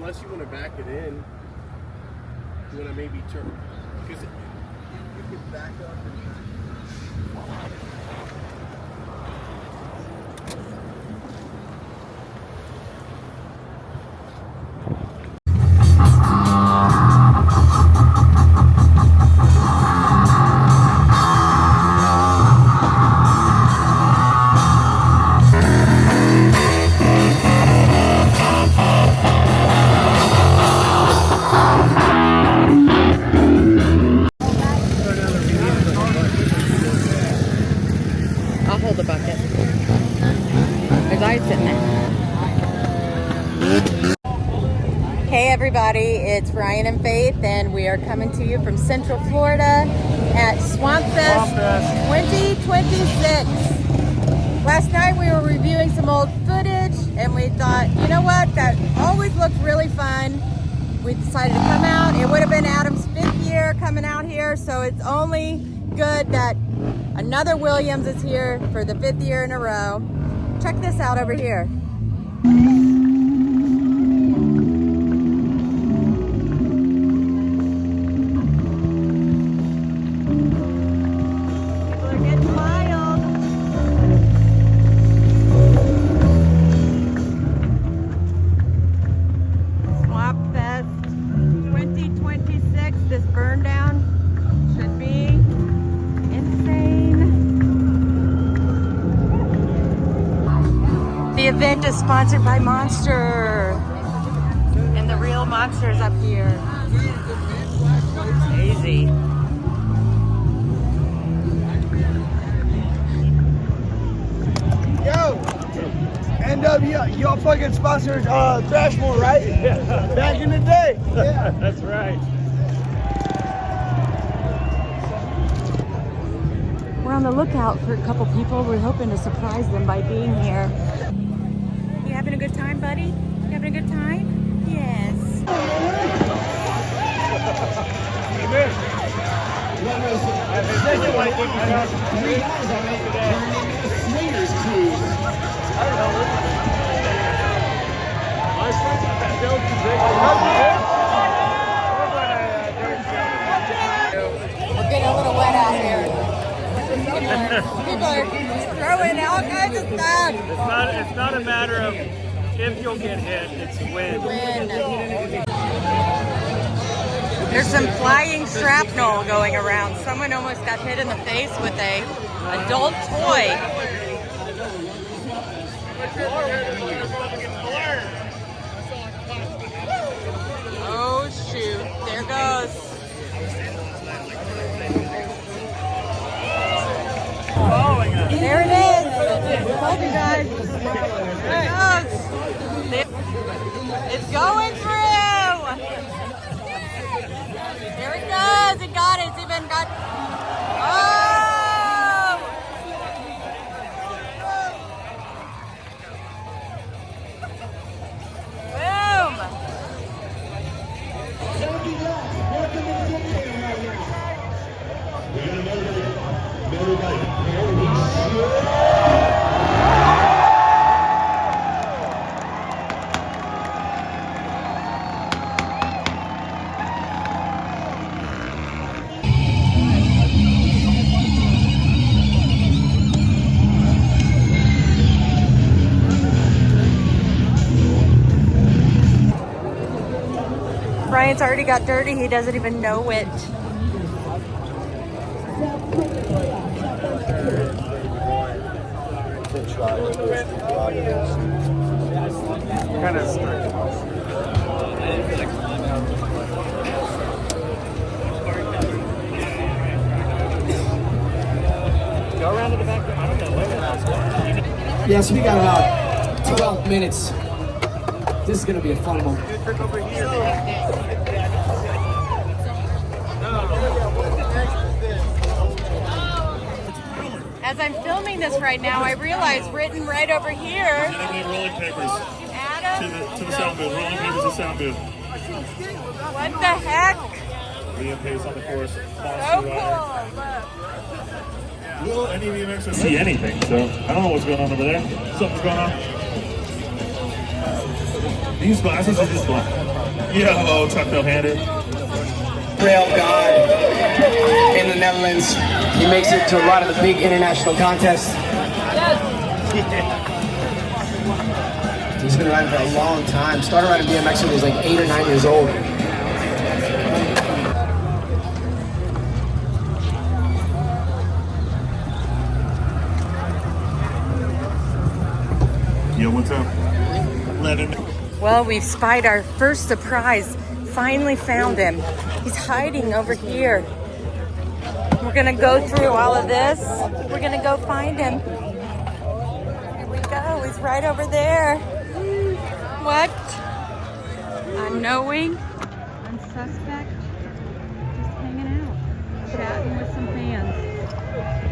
unless you want to back it in, you want to maybe turn, because you can back up and... I'll hold the bucket. There's ice in there. Hey everybody, it's Ryan and Faith, and we are coming to you from Central Florida at Swampfest 2026. Last night we were reviewing some old footage, and we thought, you know what, that always looked really fun. We decided to come out. It would have been Adam's 5th year coming out here, so it's only good that another Williams is here for the 5th year in a row. Check this out over here. People are getting wild. Swampfest 2026, this burn down should be insane. The event is sponsored by Monster, and the real monster's up here. Easy. Yo, NW, y'all fucking sponsored Thrashmore, right? Yeah. Back in the day. Yeah. That's right. We're on the lookout for a couple people. We're hoping to surprise them by being here. You having a good time, buddy? You having a good time? Yes. We're getting a little wet out here. People are throwing all kinds of stuff. It's not a matter of if you'll get hit, it's when. There's some flying shrapnel going around. Someone almost got hit in the face with a adult toy. Oh shoot, there goes. There it is. Told you guys. There it goes. It's going through. There it goes. It got it. It's even got. Oh! Boom! Brian's already got dirty. He doesn't even know it. Kind of strict. Go around to the back. I don't know where that's going. Yes, we got about 12 minutes. This is going to be a fun one. As I'm filming this right now, I realize written right over here. Rolling papers Adam. to the sound booth. Rolling papers to sound booth. What the heck? Liam Pace on the course. So cool. Look. Will any of you actually see anything? So I don't know what's going on over there. Something's going on. These glasses are just black. Yo, tuck no handed. Trail God in the Netherlands. He makes it to a lot of the big international contests. He's been riding for a long time. Started riding BMX when he was like 8 or 9 years old. Yo, what's up? Let him. Well, we've spied our first surprise. Finally found him. He's hiding over here. We're gonna go through all of this. We're gonna go find him. Here we go. He's right over there. What? Unknowing, unsuspect, just hanging out, chatting with some fans.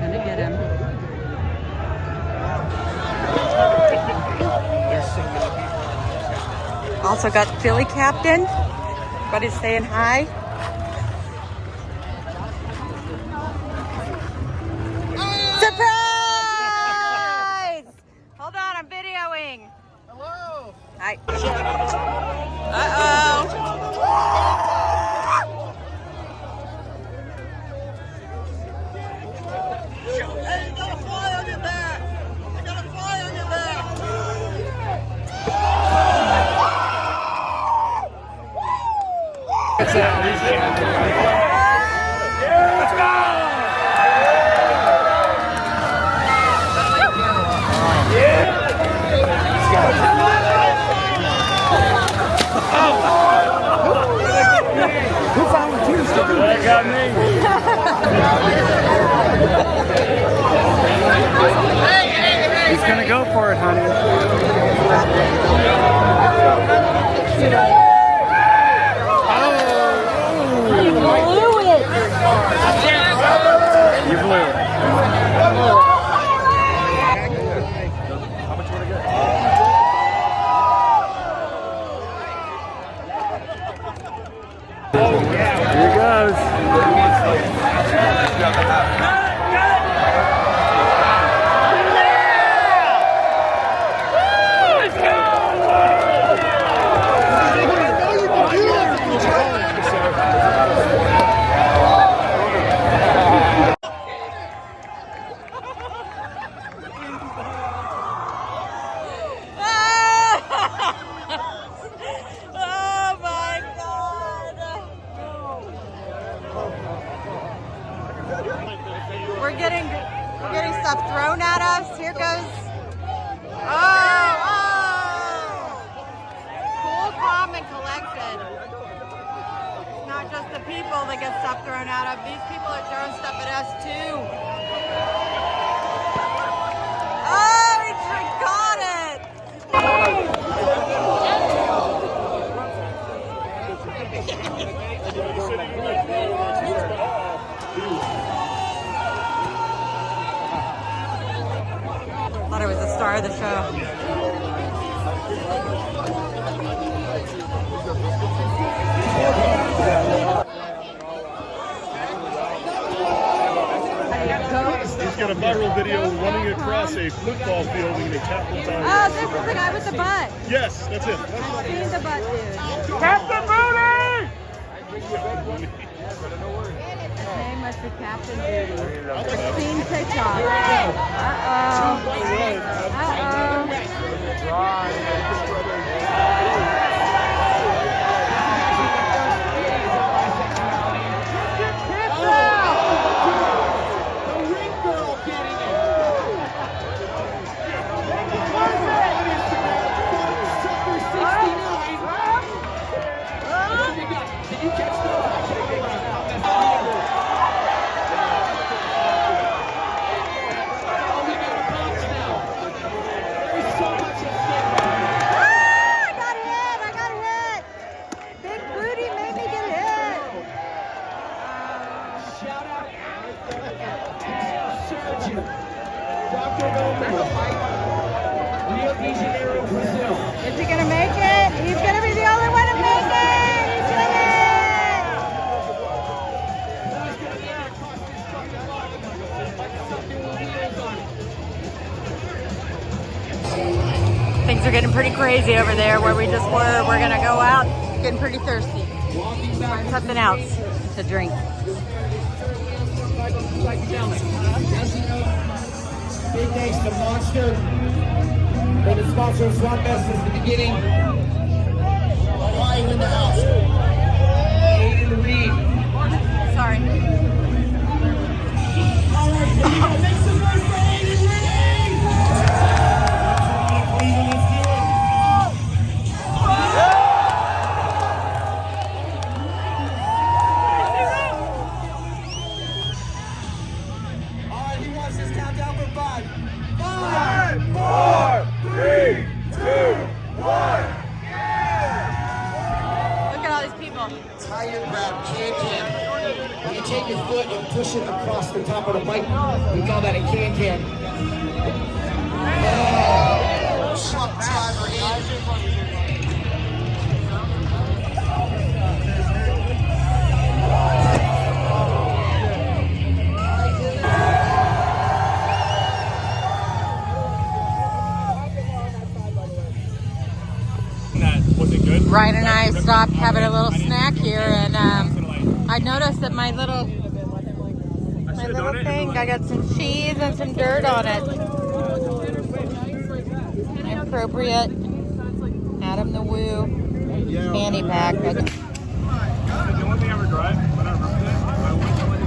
Gonna get him. Also got Philly Captain. Everybody's saying hi. Surprise! Hold on, I'm videoing. Hello. Hi. Uh-oh. Hey, you got a fly on your back! You got a fly on your back! Let's go! Who found the tears? That got me. He's gonna go for it, honey. You blew it. Here he goes. We're getting stuff thrown at us. Here goes. Oh! Cool, calm, and collected. It's not just the people that get stuff thrown at them. These people are throwing stuff at us too. Oh, he got it! Thought I was the star of the show. He's got a viral video running across a football field in a capital town. Oh, this is the guy with the butt. Yes, that's it. I've seen the butt dude. Captain Booty! His name must be Captain Booty. I've seen TikTok. Uh-oh. Is he gonna make it? He's gonna be the only one to make it! He's done it! Things are getting pretty crazy over there where we just were. We're gonna go out Getting pretty thirsty. Find something else to drink. Big thanks to Monster for the sponsor of Swampfest since the beginning. Hawaii in the house. Aiden Reed. Sorry. All right, make some noise for Aiden Reed! All right, he wants this countdown for 5. 5, 4, 3, 2, 1. Look at all these people. Tire grab can. When you take your foot and push it across the top of the bike, we call that a can. Oh, truck driver in. Was it good? Ryan and I stopped having a little snack here, and I noticed that my little thing, I got some cheese and some dirt on it. Inappropriate. Adam the Woo fanny pack. The only thing I regret when I remember this, I went to like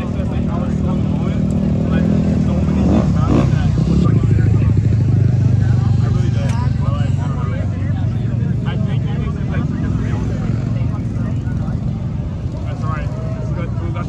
it's just like I was so annoyed, like so many things happened that was like I really did. But, like, I don't know. I think maybe it's like because we don't. That's alright. It's good. We got.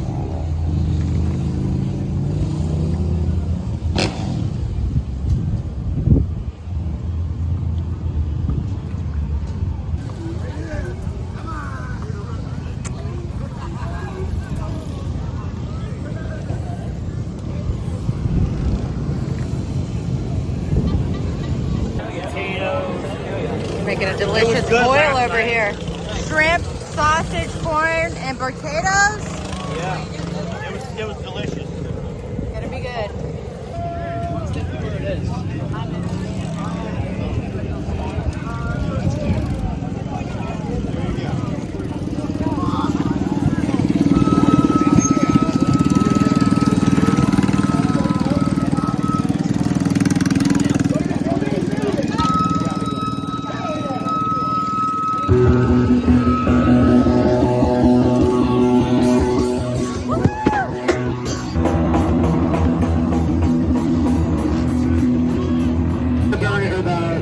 Making a delicious boil over here. Shrimp, sausage, corn, and potatoes. It was delicious. Gonna be good.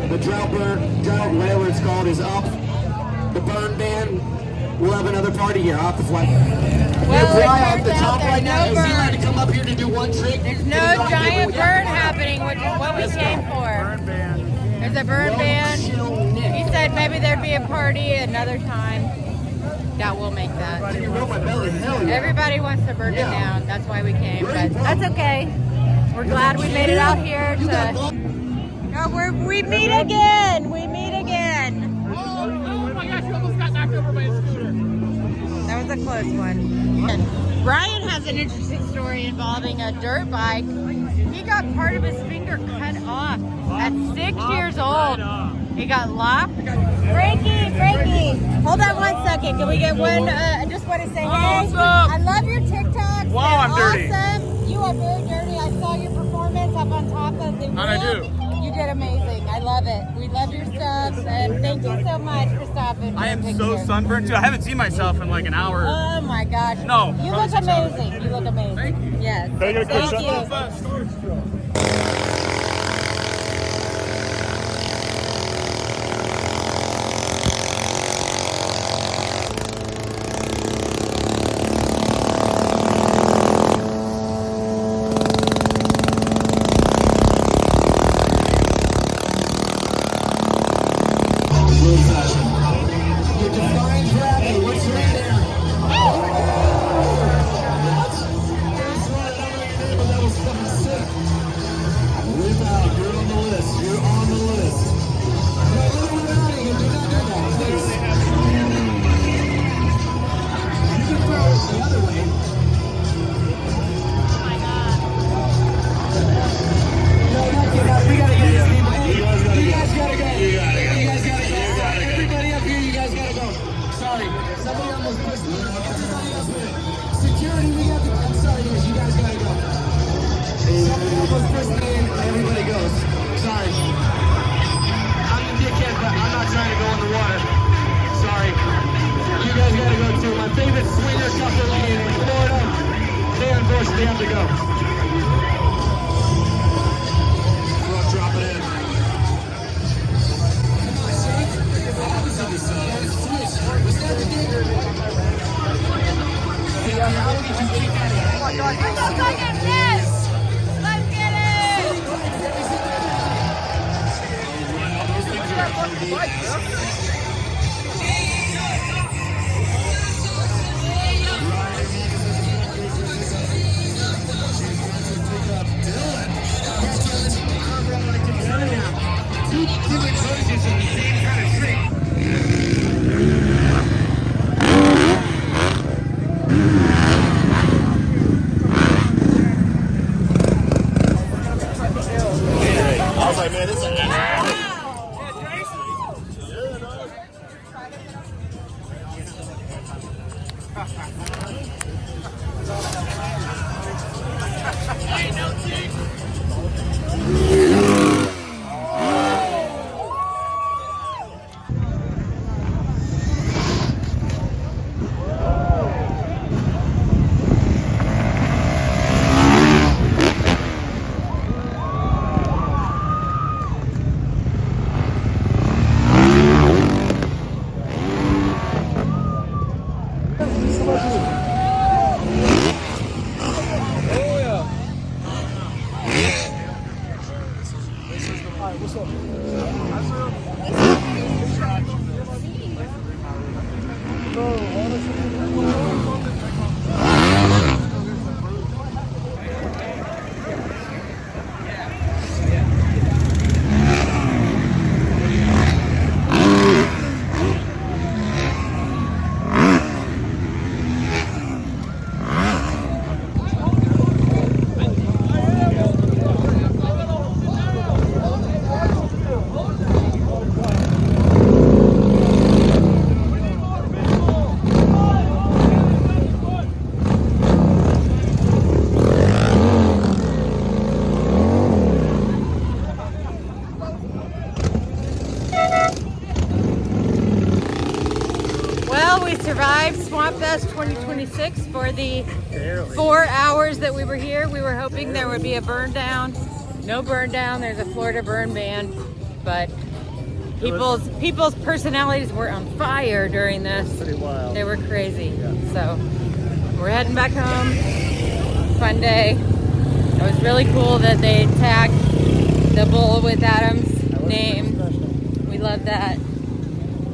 The drought, whatever it's called, is up. The burn ban. We'll have another party here off the flight. Well, Fly it off the turns out top right there's now. no Is he burn. ready to come up here to do one trick? There's no giant burn happening, which is what we came for. There's a burn ban. He said maybe there'd be a party another time. Doubt we'll make that. Everybody wants to burn it down. That's why we came, but that's okay. We're glad we made it out here to... Oh, we meet again. We meet again. Oh my gosh, you almost got knocked over by a scooter. That was a close one. And Brian has an interesting story involving a dirt bike. He got part of his finger cut off at 6 years old. He got lopped. Frankie, hold on 1 second. Can we get one? I just want to say, hey, I love your TikToks. Wow, I'm dirty. Awesome. You are very dirty. I saw your performance up on top of the How'd I ramp. do? You did amazing. I love it. We love your stuff, and thank you so much for stopping. I am so sunburned too. I haven't seen myself in like an hour. Oh my gosh. No, You probably look 6 hours. amazing. You look amazing. Thank you. Yes. Can I get a quick Thank shot? you. You define gravity. What's right there? That was fucking sick. sorry. Somebody almost pushed me. Security, we got to. I'm sorry, guys. You guys gotta go. Somebody almost pushed me in. Everybody goes. Sorry. I'm the dickhead, but I'm not trying to go in the water. Sorry. You guys gotta go too. My favorite swinger couple in Florida. They unfortunately have to go. Drop it in. I was like, man, this is Survived Swampfest 2026 for the 4 hours that we were here. We were hoping there would be a burn down. No burn down. There's a Florida burn ban, but people's personalities were on fire during this. Pretty wild. They were crazy. Yeah. So we're heading back home. Fun day. It was really cool that they tagged the bull with Adam's name. We love that.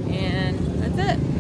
And that's it.